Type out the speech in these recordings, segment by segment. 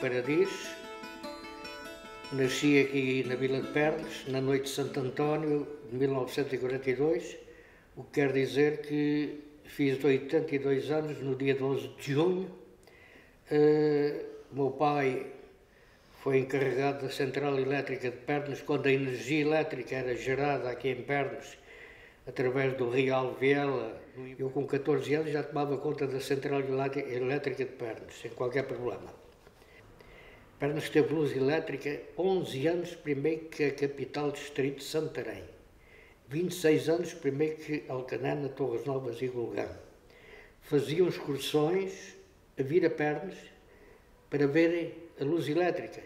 Paradis. Nasci aqui na Vila de Pernas, na noite de Santo António de 1942, o que quer dizer que fiz 82 anos no dia 12 de junho. O meu pai foi encarregado da Central Elétrica de Pernas, quando a energia elétrica era gerada aqui em Pernas, através do Rio Alviela. Eu, com 14 anos, já tomava conta da Central Elétrica de Pernas, sem qualquer problema. Pernas teve luz elétrica 11 anos primeiro que a capital distrito de Santarém, 26 anos primeiro que Alcanena, Torres Novas e Golgã. Faziam excursões a vir a Pernas para verem a luz elétrica.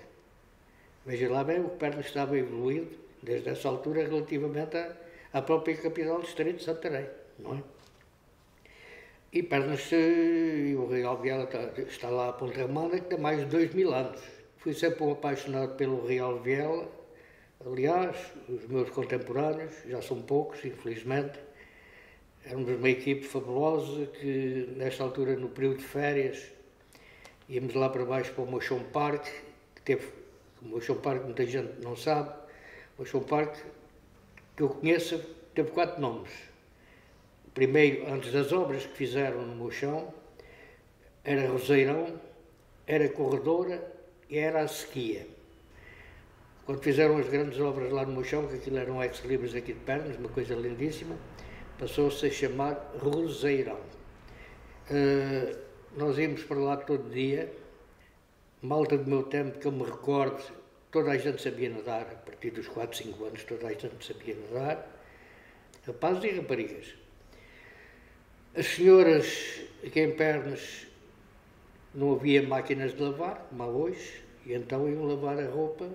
Veja lá bem, o Pernas estava evoluído desde essa altura relativamente à própria capital distrito de Santarém, não é? E Pernas, e o Rio Alviela está lá a Ponta Romana, que tem mais de 2000 anos. Fui sempre um apaixonado pelo Rio Alviela. Aliás, os meus contemporâneos, já são poucos, infelizmente. Éramos uma equipe fabulosa que, nesta altura, no período de férias, íamos lá para baixo para o Mochão Parque, que teve, o Mochão Parque muita gente não sabe, o Mochão Parque, que eu conheço, teve 4 nomes. Primeiro, antes das obras que fizeram no Mochão, era Roseirão, era Corredora e era a Sequia. Quando fizeram as grandes obras lá no Mochão, que aquilo eram ex-libris aqui de Pernas, uma coisa lindíssima, passou-se a chamar Roseirão. Nós íamos para lá todo dia, malta do meu tempo, que eu me recordo, toda a gente sabia nadar, a partir dos 4, 5 anos toda a gente sabia nadar, rapazes e raparigas. As senhoras aqui em Pernas não havia máquinas de lavar, como há hoje, e então iam lavar a roupa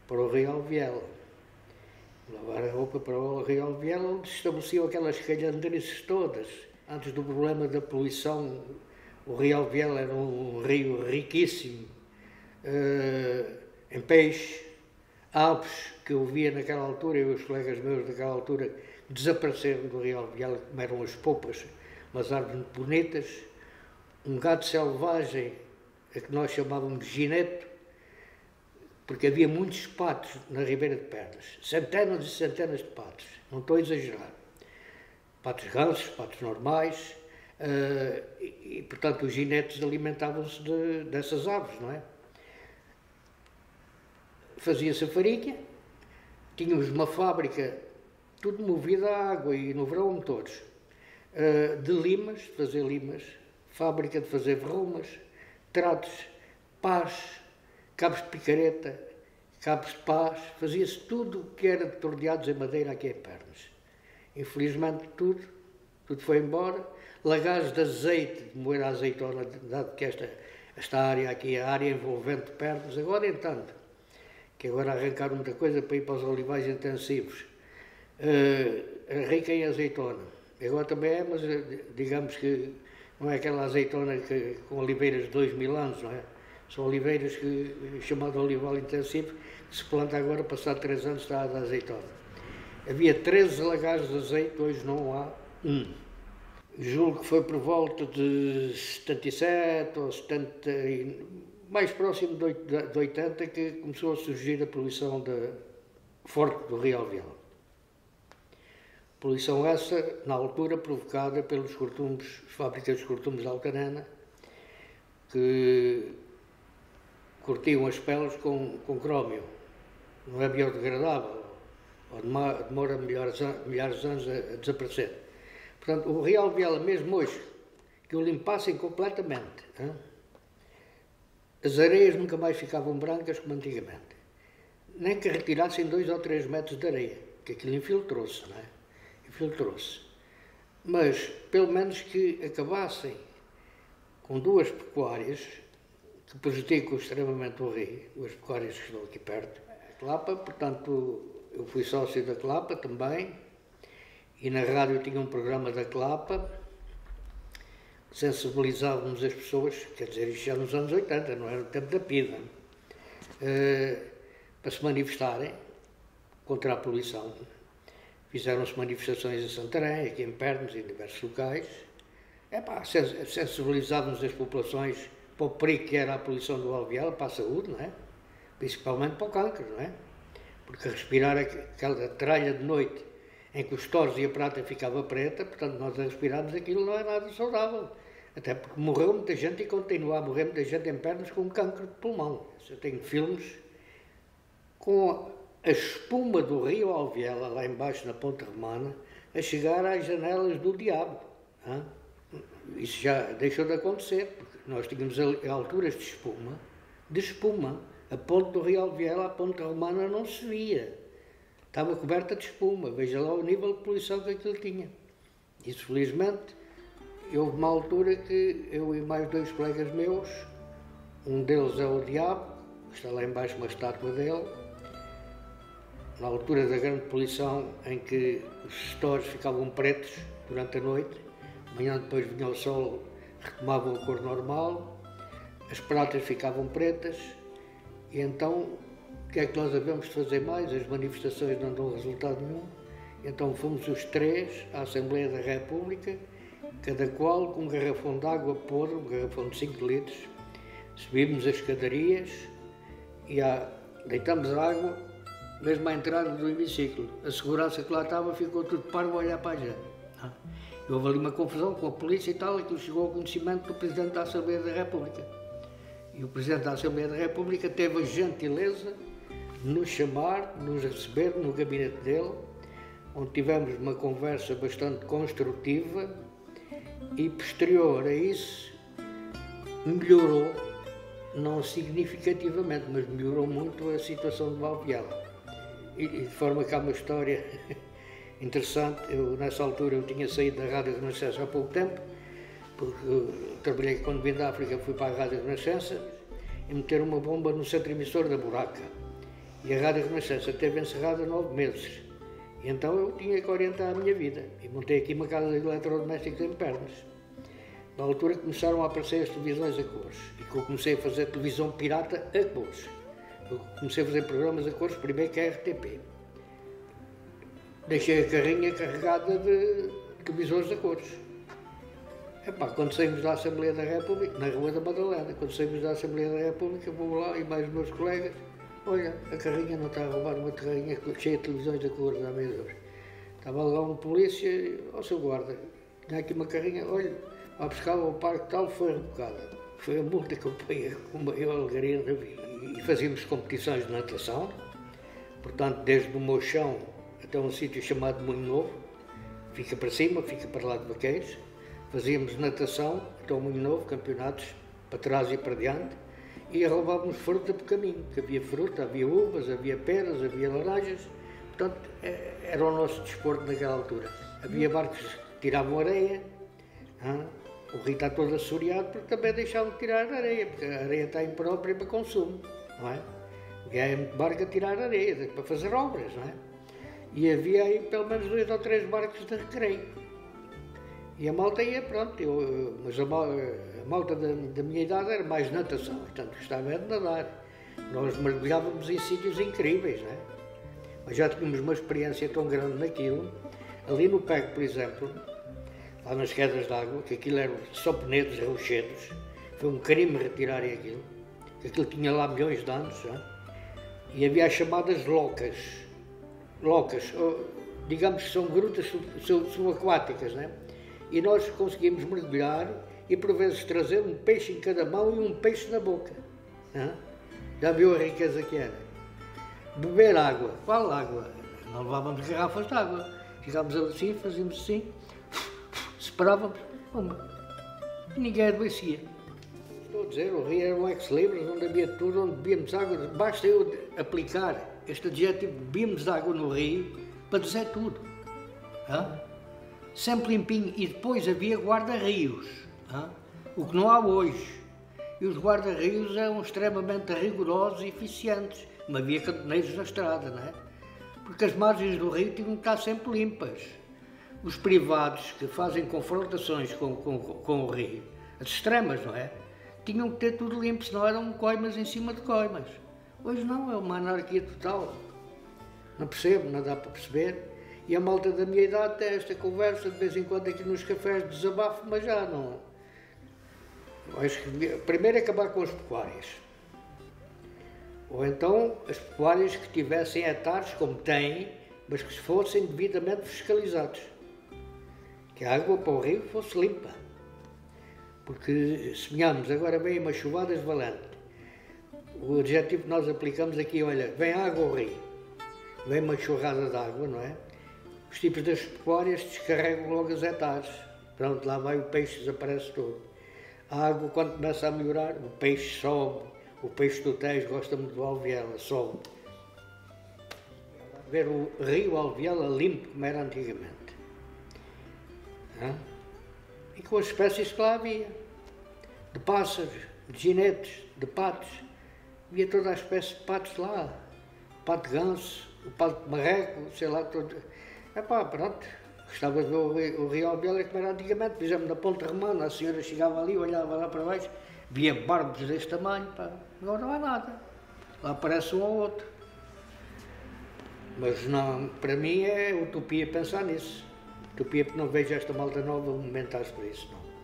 para o Rio Alviela. Lavar a roupa para o Rio Alviela, onde se estabeleciam aquelas calhandrices todas. Antes do problema da poluição, o Rio Alviela era um rio riquíssimo em peixe, aves que eu via naquela altura, eu e os colegas meus daquela altura, desapareceram do Rio Alviela, como eram as popas, umas árvores muito bonitas, um gado selvagem, a que nós chamávamos gineto, porque havia muitos patos na Ribeira de Pernas, centenas e centenas de patos, não estou a exagerar. Patos gansos, patos normais, e portanto os ginetes alimentavam-se dessas aves, não é? Fazia-se a farinha, tínhamos uma fábrica, tudo movido à água, e no verão motores, de limas, de fazer limas, fábrica de fazer verrumas, tratos, pás, cabos de picareta, cabos de pás, fazia-se tudo o que era de torneados em madeira aqui em Pernas. Infelizmente tudo foi embora. Lagares de azeite, de moer a azeitona, dado que esta área aqui, a área envolvente de Pernas, agora entanto, que agora arrancaram muita coisa para ir para os olivais intensivos, rica em azeitona. Agora também é, mas digamos que não é aquela azeitona com oliveiras de 2000 anos, não é? São oliveiras chamado olival intensivo, que se planta agora, passado 3 anos, está a dar azeitona. Havia 13 lagares de azeite, hoje não há um. Julgo que foi por volta de 77 ou 70, mais próximo de 80, que começou a surgir a poluição forte do Rio Alviela. Poluição essa, na altura, provocada pelos cortumes, fábricas de cortumes de Alcanena, que curtiam as peles com crómio. Não é biodegradável, ou demora milhares de anos a desaparecer. Portanto, o Rio Alviela, mesmo hoje, que o limpassem completamente, as areias nunca mais ficavam brancas como antigamente. Nem que retirassem 2 ou 3 metros de areia, que aquilo infiltrou-se, não é? Infiltrou-se. Mas, pelo menos que acabassem com 2 pecuárias que prejudicam extremamente o rio, 2 pecuárias que estão aqui perto. A Clapa, portanto, eu fui sócio da Clapa também, e na rádio tinha um programa da Clapa, sensibilizávamos as pessoas, quer dizer, isto já nos anos 80, não era o tempo da PIDA, para se manifestarem contra a poluição. Fizeram-se manifestações em Santarém, aqui em Pernas, em diversos locais. Sensibilizávamos as populações para o perigo que era a poluição do alvéolo, para a saúde, não é? Principalmente para o cancro, não é? Porque respirar aquela tralha de noite em que os toros e a prata ficava preta, portanto nós a respirarmos aquilo não é nada saudável. Até porque morreu muita gente e continua a morrer muita gente em Pernas com cancro de pulmão. Eu tenho filmes com a espuma do rio Alviela, lá embaixo na Ponte Romana, a chegar às janelas do diabo. Hein? Isso já deixou de acontecer, porque nós tínhamos alturas de espuma. A ponte do rio Alviela, a Ponte Romana, não se via. Estava coberta de espuma. Veja lá o nível de poluição que aquilo tinha. Isso, felizmente, houve uma altura que eu e mais 2 colegas meus, um deles é o Diabo, está lá embaixo uma estátua dele, na altura da grande poluição em que os gestores ficavam pretos durante a noite, amanhã depois vinha o sol, retomavam a cor normal, as pratas ficavam pretas, e então o que é que nós havemos de fazer mais? As manifestações não dão resultado nenhum, então fomos os 3 à Assembleia da República, cada qual com um garrafão de água podre, um garrafão de 5 litros, subimos as escadarias e deitamos a água mesmo à entrada do hemiciclo. A segurança que lá estava ficou tudo parvo a olhar para a gente. Houve ali uma confusão com a polícia e tal, e aquilo chegou ao conhecimento do Presidente da Assembleia da República. E o Presidente da Assembleia da República teve a gentileza de nos chamar, de nos receber no gabinete dele, onde tivemos uma conversa bastante construtiva e, posterior a isso, melhorou, não significativamente, mas melhorou muito a situação de Valviela. E de forma que há uma história interessante. Nessa altura, eu tinha saído da Rádio Renascença há pouco tempo, porque eu trabalhei quando vim da África, fui para a Rádio Renascença e meteram uma bomba no centro emissor da Buraca. E a Rádio Renascença esteve encerrada 9 meses. E então eu tinha que orientar a minha vida. E montei aqui uma casa de eletrodomésticos em Pernas. Na altura começaram a aparecer as televisões a cores. E que eu comecei a fazer televisão pirata a cores. Eu comecei a fazer programas a cores, primeiro que a RTP. Deixei a carrinha carregada de televisores a cores. Epá, quando saímos da Assembleia da República, na Rua da Madalena, quando saímos da Assembleia da República, vou lá e mais meus colegas, olha, a carrinha não está a roubar uma carrinha cheia de televisões a cores há meia hora. Estava lá um polícia, ó seu guarda, tinha aqui uma carrinha, olha, a buscar ao parque tal, foi rebocada. Foi a multa que eu paguei com a maior alegria da vida. E fazíamos competições de natação, portanto, desde o Mochão até um sítio chamado Moinho Novo, fica para cima, fica para lá de Vaqueiros. Fazíamos natação até o Moinho Novo, campeonatos para trás e para diante, e roubávamos fruta por caminho, porque havia fruta, havia uvas, havia peras, havia laranjas, portanto, era o nosso desporto naquela altura. Havia barcos que tiravam areia, o rio está todo assoreado porque também deixavam de tirar a areia, porque a areia está imprópria para consumo, não é? E há muito barco a tirar areia para fazer obras, não é? E havia aí pelo menos 2 ou 3 barcos de recreio. E a malta ia, pronto, mas a malta da minha idade era mais natação, portanto gostava de nadar. Nós mergulhávamos em sítios incríveis, não é? Mas já tínhamos uma experiência tão grande naquilo. Ali no PEC, por exemplo, lá nas quedas d'água, que aquilo eram só penedos, rochedos, foi um crime retirarem aquilo, que aquilo tinha lá milhões de anos, não é? E havia as chamadas locas, digamos que são grutas subaquáticas, não é? E nós conseguimos mergulhar e por vezes trazer um peixe em cada mão e um peixe na boca. Já viu a riqueza que era? Beber água. Qual água? Não levávamos garrafas de água. Ficávamos assim, fazíamos assim, separávamos, ninguém adoecia. Estou a dizer, o rio era um ex-libris, onde havia tudo, onde bebíamos água. Basta eu aplicar este adjetivo, bebíamos água no rio, para dizer tudo. Sempre limpinho. E depois havia guarda-rios, o que não há hoje. E os guarda-rios eram extremamente rigorosos e eficientes. Não havia caminhoneiros na estrada, não é? Porque as margens do rio tinham que estar sempre limpas. Os privados que fazem confrontações com o rio, as extremas, não é? Tinham que ter tudo limpo, senão eram coimas em cima de coimas. Hoje não, é uma anarquia total. Não percebo, não dá para perceber. E a malta da minha idade tem esta conversa, de vez em quando aqui nos cafés de desabafo, mas já não. Acho que primeiro acabar com as pecuárias. Ou então as pecuárias que tivessem hectares, como têm, mas que fossem devidamente fiscalizados. Que a água para o rio fosse limpa. Porque, sonhamos, agora vem uma chuvada valente. O adjetivo que nós aplicamos aqui, olha, vem água ao rio. Vem uma churrada de água, não é? Os tipos das pecuárias descarregam logo as hectares. Pronto, lá vai o peixe, desaparece todo. A água, quando começa a melhorar, o peixe sobe. O peixe do Tejo gosta muito do Alviela, sobe. Ver o rio Alviela limpo como era antigamente. E com as espécies que lá havia. De pássaros, de ginetes, de patos. Havia toda a espécie de patos lá. O pato de ganso, o pato de marreco, sei lá, todo. Epá, pronto. Gostava de ver o rio Alviela como era antigamente. Fizemos na Ponte Romana, a senhora chegava ali, olhava lá para baixo, via barbos deste tamanho, pá. Agora não há nada. Lá aparece um ou outro. Mas não, para mim é utopia pensar nisso. Utopia porque não vejo esta malta nova movimentar-se para isso, não.